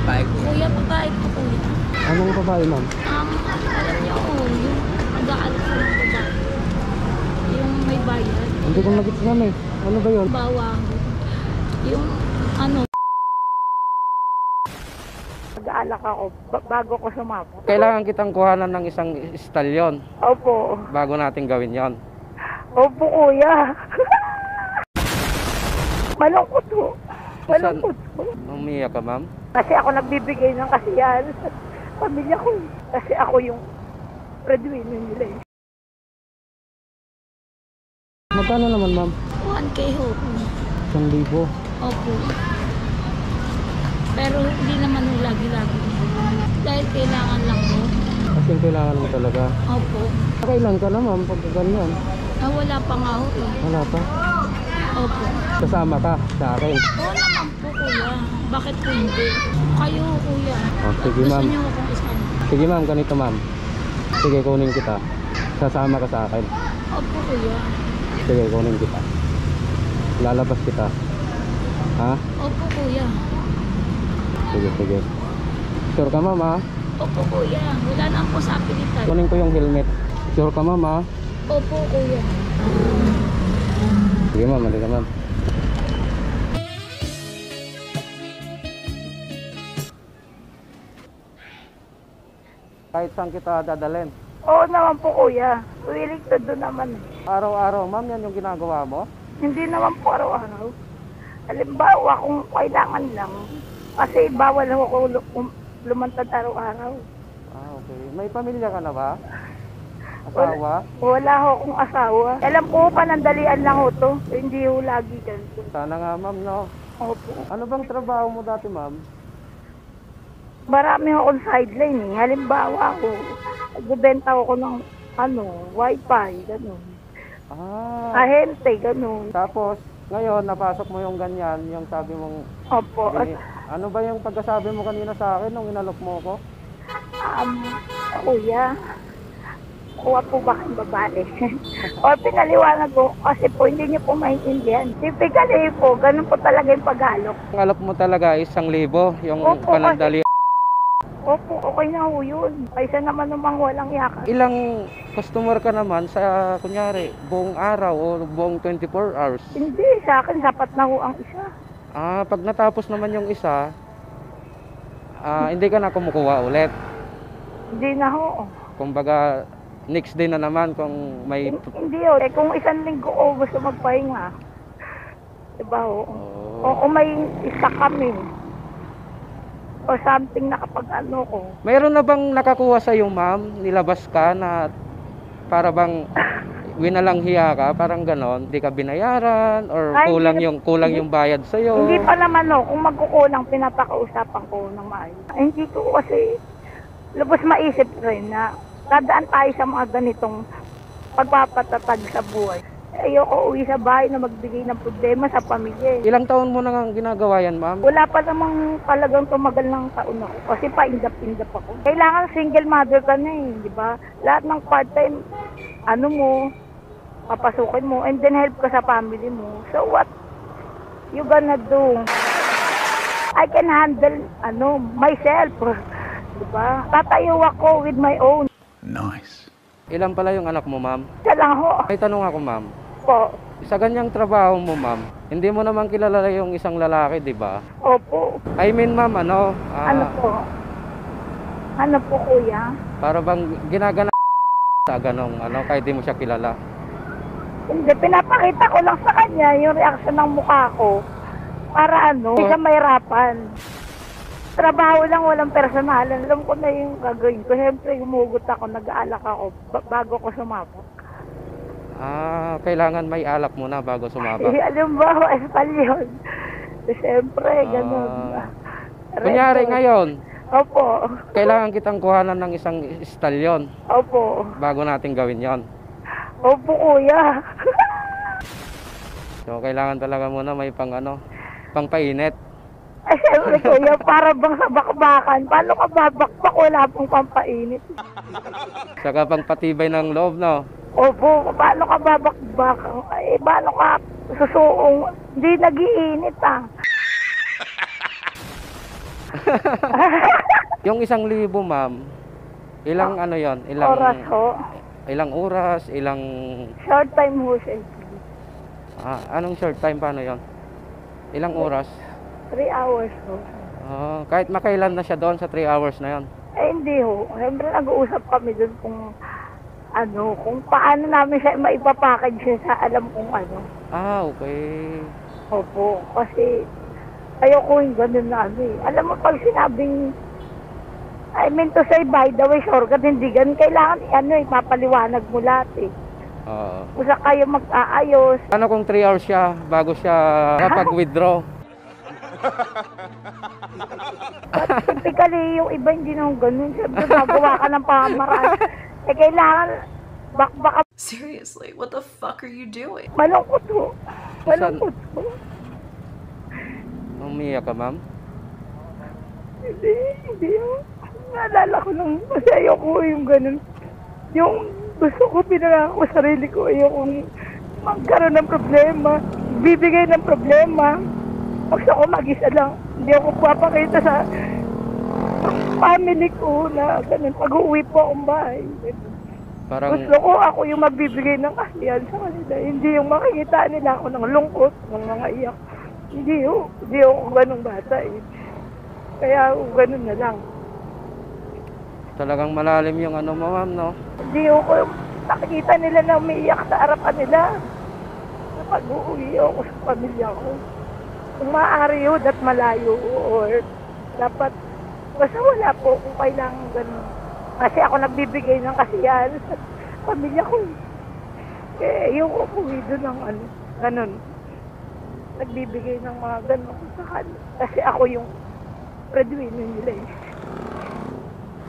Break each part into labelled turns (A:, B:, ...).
A: babae ko.
B: Kuya, babae po kuya.
C: Anong babae, ma'am?
B: Alam niyo, yung nag-aalat sa ng babae. Yung may bayad.
C: Hindi ko nagits ma'am eh. Ano ba yun?
B: Bawang. Yung ano.
D: Nag-aalak ako bago ko sumabot.
C: Kailangan kitang kuhanan ng isang istalyon
D: Opo.
C: bago natin gawin yon.
D: Opo, kuya. Malungkot po. Malungkot po.
C: Umiyak ka, ma'am?
D: Kasi ako nagbibigay ng kasiyahan sa pamilya ko. Kasi ako yung breadwinner nila eh.
C: Magkano naman, ma'am?
B: 1K ho.
C: 1,000.
B: Opo. Pero hindi naman ho lagi-lagi. Dahil kailangan lang ho.
C: Kasi kailangan mo talaga.
B: Opo.
C: Kailan ka na, ma'am, pag ganyan?
B: Wala pa nga ho eh.
C: Wala pa?
B: Opo.
C: Kasama ka sa akin?
B: Oo naman po kuya. Bakit po hindi? Kayo kuya.
C: Oh, sige,
B: Gusto
C: ma'am.
B: niyo akong isama?
C: Sige, ma'am, ganito, ma'am. Sige, kunin kita. Sasama ka sa akin.
B: Opo kuya.
C: Sige, kunin kita. Lalabas kita. Ha?
B: Opo kuya.
C: Sige, sige. Sure ka, ma'am, ha?
B: Opo kuya. Wala na ang posapilitan.
C: Kunin ko yung helmet. Sure ka, ma'am, ha?
B: Opo kuya.
C: Sige, ma'am, halika, ma'am. Kahit saan kita dadalhin.
D: Oo naman po, kuya. Willing to do naman eh.
C: Araw-araw, ma'am, yan yung ginagawa mo?
D: Hindi naman po araw-araw. Halimbawa, kung kailangan lang. Kasi bawal ako lumantad araw-araw.
C: Ah, okay. May pamilya ka na ba? Asawa?
D: Wala ho akong asawa. Alam ko, panandalian lang ho to. Hindi ho lagi ganito.
C: Sana nga, ma'am, no?
D: Opo.
C: Ano bang trabaho mo dati, ma'am?
D: Marami akong sideline eh. Halimbawa ako, nagbebenta ako ng wifi, gano'n.
C: Ah.
D: Ahente, gano'n.
C: Tapos, ngayon, napasok mo yung ganyan, yung sabi mong...
D: Opo.
C: Ano ba yung pagkasabi mo kanina sa akin nung inalok mo ko?
D: Kuya, kuha po ba kayong babae? O pinaliwanag ko kasi po hindi niyo po maintindihan. Typically po, ganun po talaga yung pag-alok.
C: Ang alok mo talaga 1,000, yung
D: Opo,
C: panandali.
D: Opo, okay na ho yun. Kaysa naman namang walang yakan.
C: Ilang customer ka naman sa, kunyari, buong araw o buong 24 hours?
D: Hindi, sa akin sapat na ho ang isa.
C: Ah, pag natapos naman yung isa, hindi ka na kumukuha ulit.
D: Hindi na ho.
C: Kumbaga, next day na naman kung may...
D: Hindi ho. Eh, kung isang linggo ko gusto magpahinga, diba ho? O kung may isa kami, o something na kapag ko.
C: Mayroon na bang nakakuha sa iyo, ma'am? Nilabas ka na para bang winalanghiya ka, parang ganon, di ka binayaran or
D: Ay,
C: kulang yung bayad sa iyo?
D: Hindi pa naman no, kung magkukulang pinapakausapan ko ng maayos. Hindi ko kasi lubos maisip rin na dadaan tayo sa mga ganitong pagpapatatag sa buhay. Ayoko uwi sa bahay na magbigay ng problema sa pamilya.
C: Ilang taon mo nang ginagawa yan, ma'am?
D: Wala pa namang talagang tumagal ng taon ako kasi paindap-indap ako. Kailangan single mother ka na eh, di ba? Lahat ng part-time, papasukin mo and then help ka sa family mo. So what you gonna do? I can handle myself. Di ba? Tatayo ako with my own.
A: Nice.
C: Ilan pala yung anak mo, ma'am?
D: Isa lang ho.
C: May tanong ako, ma'am.
D: Po.
C: Sa ganyang trabaho mo, ma'am, hindi mo naman kilala yung isang lalaki, di ba?
D: Opo.
C: I mean, ma'am,
D: Ano po? Ano po, kuya?
C: para bang ginagana sa ganong, kahit di mo siya kilala.
D: Hindi, pinapakita ko lang sa kanya yung reaksyon ng mukha ko para hindi siya mahirapan. Trabaho lang, walang personalan. Alam ko na yung gagawin ko. Siyempre, humugot ako, nag-aalak ako bago ko sumabot.
C: Ah, kailangan may alak muna bago sumabak.
D: Alam ba, espanyol. Siyempre, ganun.
C: Kunyari ngayon,
D: Opo.
C: kailangan kitang kuhanan ng isang istalyon
D: Opo.
C: bago natin gawin yon.
D: Opo, kuya.
C: So, kailangan talaga muna may pangpainit.
D: Ay, siyempre, kuya, para bang sa bakbakan. Paano ka babakbak? Wala pong pampainit.
C: Saka pangpatibay ng loob, no?
D: Opo, paano ka babakbak? Ay, paano ka susuong? Hindi nag-iinit,
C: Yung 1,000, ma'am, ilang ano yon? Ilang
D: Oras ho.
C: Ilang oras, ilang
D: Short time ho, sir.
C: anong short time paano yon? Ilang oras?
D: 3 hours ho.
C: Kahit makailan na siya doon sa 3 hours na yon.
D: Eh, hindi ho. Siyempre, nag-uusap kami dun kung kung paano namin siya maipapackage siya sa alam kong ano.
C: Okay.
D: Opo, kasi ayoko yung ganun na ano eh. Alam mo, pag sinabing, I mean to say, by the way, shortcut, hindi ganun. Kailangan, ipapaliwanag mo lahat eh.
C: Oo.
D: Usa kayo mag-aayos.
C: Ano kung 3 hours siya bago siya kapag-withdraw?
D: But typically, yung iba hindi na ganun. Siyempre, magawa ka ng pamaraan. Eh, kailangan, baka
A: Seriously, what the fuck are you doing?
D: malungkot ho. Malungkot ho.
C: Umiyak ka, ma'am?
D: Hindi ho. Naalala ko lang, kasi ayoko yung ganun. Yung gusto ko, pinangako ko sarili ko, ayoko magkaroon ng problema, bibigay ng problema. Gusto ko mag-isa lang. Hindi ako papakita sa family ko na ganun. Pag-uwi po akong bahay.
C: Parang
D: Gusto ko ako yung magbibigay ng kasiyahan sa kanila. Hindi yung makikita nila ako ng lungkot, ng mga iyak. Hindi ako ganung bata eh. Kaya ganun na lang.
C: talagang malalim yung ano mo, ma'am, no?
D: Hindi ako nakikita nila na umiiyak sa harapan nila. Pag-uwi ako sa pamilya ko. Kung maaari yun at malayo or dapat basta wala po kung kailangan ganun. Kasi ako nagbibigay ng kasiyahan sa pamilya ko. Eh, yung uwi doon ng ganun. Nagbibigay ng mga ganun sa kanila. Kasi ako yung breadwinner nila eh.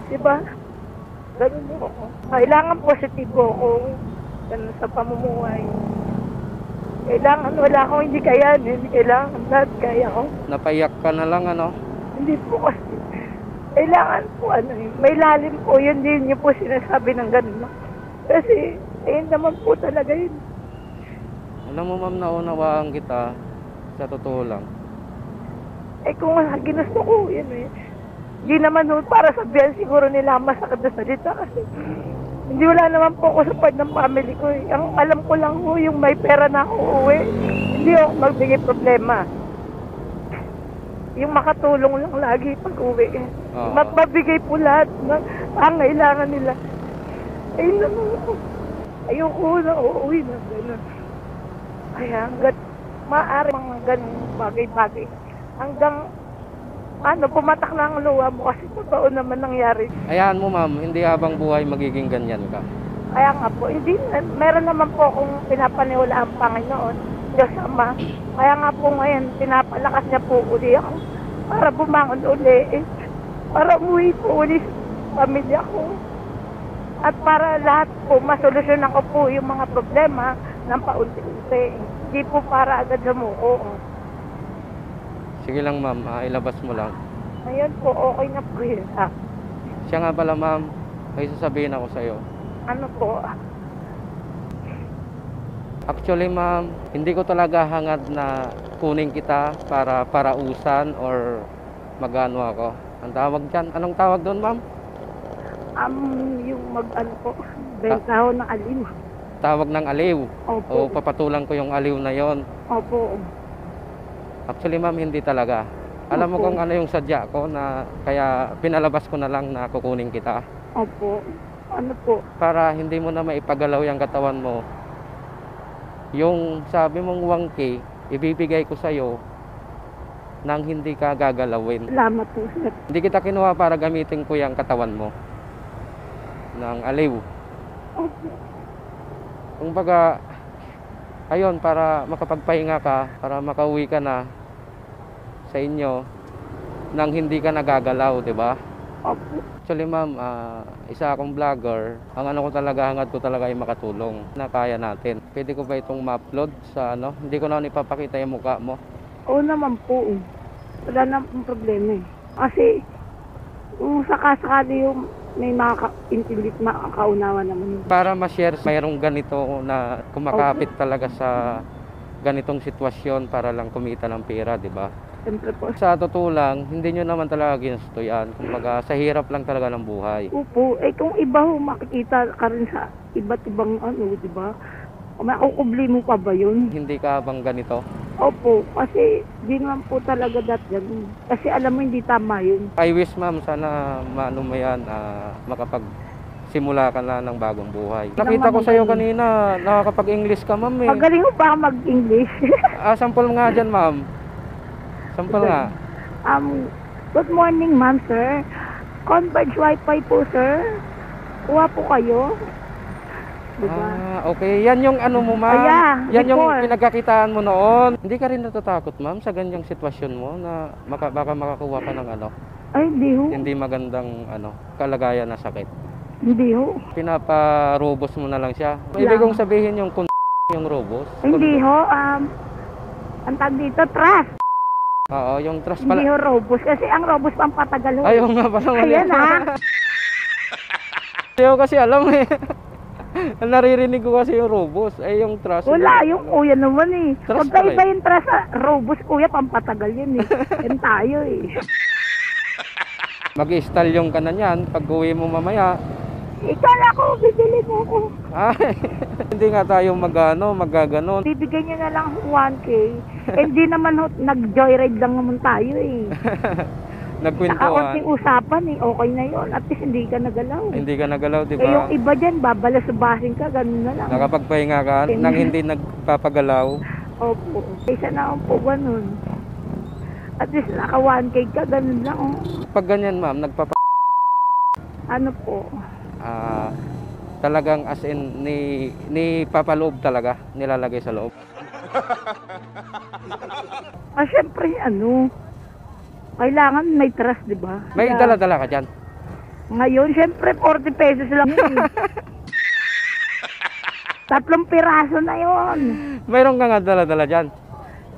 D: Diba? Ganun mo ako. Kailangan positibo ako. Ganun sa pamumuhay. Kailangan, wala akong hindi kayanin. Kailangan, lahat kaya ko.
C: Napaiyak ka na lang, ano?
D: Hindi po kasi. Kailangan po, may lalim po. Yun din niyo po sinasabi ng ganun. No? Kasi, ayun naman po talaga yun.
C: Alam mo, ma'am, naunawaan kita. Sa totoo lang.
D: Eh kung ginusto ko, yun eh. Hindi naman nun para sabihan siguro nila masakit na salita kasi hindi wala naman po ako sa part ng family ko eh. Ang alam ko lang ho, yung may pera na ako uwi, hindi ako magbigay problema. Yung makatulong lang lagi pag uwi.
C: Oo.
D: Mabigay po lahat ng pangailangan nila. Ayun naman ako. Ayoko na uuwi na gano'n. Kaya hanggat maaari mga ganong bagay-bagay. Hanggang pumatak na ang luha mo kasi totoo naman nangyari.
C: Hayaan mo, ma'am, hindi habang buhay magiging ganyan ka.
D: Kaya nga po, meron naman po akong pinapaniwala ang Panginoon, Diyos Ama. Kaya nga po ngayon, pinapalakas niya po uli ako para bumangon uli. Para umuwi po uli sa pamilya ko. At para lahat po, masolusyonan ko po yung mga problema ng paunti-unti. Hindi po para agad sumuko.
C: Sige lang, ma'am, ilabas mo lang.
D: Ngayon po, okay na po yun.
C: Siya nga pala, ma'am, may sasabihin ako sa'yo.
D: Ano po?
C: Actually, ma'am, hindi ko talaga hangad na kunin kita para parausan or magano ako. Ang tawag dyan, anong tawag doon, ma'am?
D: Yung po, bentaho ng aliw.
C: Tawag ng aliw.
D: Opo.
C: O papatulan ko yung aliw na yon.
D: Opo.
C: Actually, ma'am, hindi talaga. Alam mo
D: Opo.
C: kung ano yung sadya ko na kaya pinalabas ko na lang na kukunin kita.
D: Opo. Ano po?
C: Para hindi mo na maipagalaw yung katawan mo. Yung sabi mong 1K, ibibigay ko sa'yo nang hindi ka gagalawin.
D: Salamat po, sir.
C: Hindi kita kinuha para gamitin ko yung katawan mo ng aliw.
D: Opo.
C: Kumbaga, ayun, para makapagpahinga ka, para makauwi ka na sa inyo nang hindi ka nagagalaw, di ba?
D: Opo.
C: Actually, ma'am, isa akong vlogger. Ang ano ko talaga, hangad ko talaga ay makatulong na kaya natin. Pwede ko ba itong ma-upload sa ano? Hindi ko na ipapakita yung mukha mo.
D: Oo naman po. Wala namang problema eh. Kasi, kung sakasakali yung may makaka-intindig, makakaunawa naman yun.
C: Para ma-share, mayroong ganito na kumakapit talaga sa ganitong sitwasyon para lang kumita ng pera, di ba?
D: Siyempre po.
C: Sa totoo lang, hindi nyo naman talaga ginusto yan. Kumbaga, sa hirap lang talaga ng buhay.
D: Opo, eh kung iba ho, makikita ka rin sa iba't ibang ano, di ba? Makukubli mo pa ba yun?
C: Hindi ka bang ganito?
D: Opo, kasi di naman po talaga ganun. Kasi alam mo, hindi tama yun.
C: I wish ma'am, sana maano mo yan, makapagsimula ka na ng bagong buhay. Nakita ko sa'yo kanina, nakakapag-English ka ma'am eh.
D: Magaling mo ba mag-English?
C: Sample nga dyan ma'am. Sample nga.
D: Good morning, ma'am, sir. Converge Wi-Fi po, sir. Kuha po kayo. Diba?
C: Okay. Yan yung ano mo ma'am. Yan yung
D: before.
C: pinagkakitaan mo noon. Hindi ka rin natatakot ma'am sa ganyang sitwasyon mo na baka makakuha ka ng ano,
D: Ay, hindi ho.
C: hindi magandang ano, kalagayan na sakit.
D: Hindi ho.
C: Pinaparobos mo na lang siya. Ibig kong sabihin yung yung robos.
D: Hindi ho. Ang tag dito, trust.
C: Oo, yung trust
D: Hindi
C: pala.
D: ho robos. Kasi ang robos pang patagal ho.
C: Ayaw nga pala mali.
D: Ayan ha.
C: Ayaw kasi alam eh. Naririnig ko kasi yung robos. Ay yung trust.
D: Wala, yung kuya naman eh.
C: Trust
D: Pagkaiba
C: pala
D: yung trust, robos kuya, pampatagal yun eh. Yan tayo eh.
C: Mag-i-stall ka na niyan pag uwi mo mamaya.
D: Ikaw na ako, bibili mo ako.
C: Ay, hindi nga tayo magaganon.
D: Bibigyan nyo na lang ako 1K. Hindi naman ho, nag-joyride lang naman tayo eh.
C: Nagkwentuhan.
D: Nakaunting usapan eh, okay na yun. At least hindi ka nagalaw.
C: Hindi ka nagalaw, di
D: Eh yung
C: ba?
D: iba dyan, babalasubasin ka, ganun na lang.
C: Nakapagpahinga ka nang hindi nagpapagalaw.
D: Opo. Isa na ang po ganun. At least naka 1K ka, ganun lang. Oh.
C: Pag ganyan ma'am,
D: Ano po?
C: talagang as in ni papaloob talaga, nilalagay sa loob.
D: Syempre, kailangan may trust, di ba?
C: May
D: Kaya,
C: dala-dala ka dyan.
D: Ngayon, syempre, 40 pesos lang yun. 3 piraso na yun.
C: Mayroon ka nga dala-dala dyan.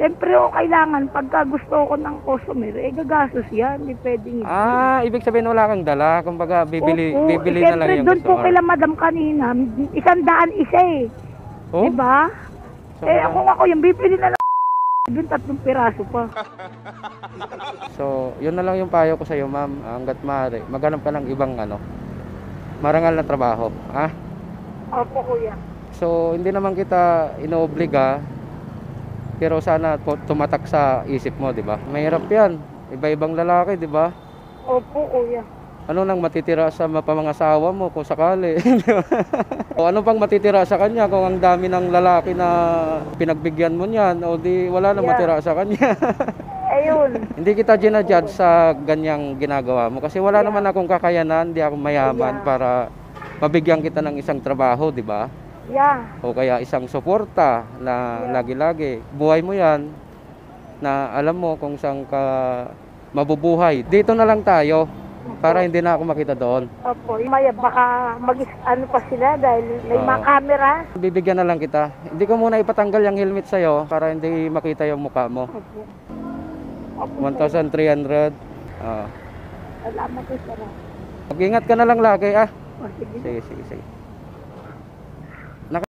D: Siyempre, kailangan, pagka gusto ko ng customer, gagastos yan, hindi pwedeng.
C: Ibig sabihin wala kang dala, kumbaga bibili
D: Opo,
C: na lang
D: siyempre,
C: yung
D: doon po
C: customer.
D: kila madam kanina, 100 isa eh.
C: Oh?
D: Diba?
C: So,
D: Kung ako yung bibili na lang, doon 3 piraso pa.
C: So, yun na lang yung payo ko sa iyo, ma'am. Hangga't maaari, maghanap ka ng ibang marangal na trabaho.
D: Opo, kuya.
C: So, hindi naman kita inoobliga, pero sana tumatak sa isip mo, di ba? Mahirap yan. Iba-ibang lalaki, di ba?
D: Opo, kuya.
C: Ano nang matitira sa mapamangasawa mo kung sakali? Di ba? O ano pang matitira sa kanya kung ang dami ng lalaki na pinagbigyan mo niyan, o di wala na matira sa kanya.
D: Ayun.
C: Hindi kita ginajudge sa ganyang ginagawa mo kasi wala naman akong kakayanan, di ako mayaman para mabigyan kita ng isang trabaho, di ba?
D: Yeah.
C: O kaya isang suporta na lagi-lagi. Buhay mo yan na alam mo kung saan ka mabubuhay. Dito na lang tayo para hindi na ako makita doon.
D: Opo. Maya, baka pa sila dahil may mga camera.
C: Bibigyan na lang kita. Hindi ko muna ipatanggal yung helmet sa'yo para hindi makita yung mukha mo.
D: Opo.
C: 1,300.
D: Salamat po, sir.
C: Mag-ingat ka na lang lagi
D: O, sige.
C: Sige.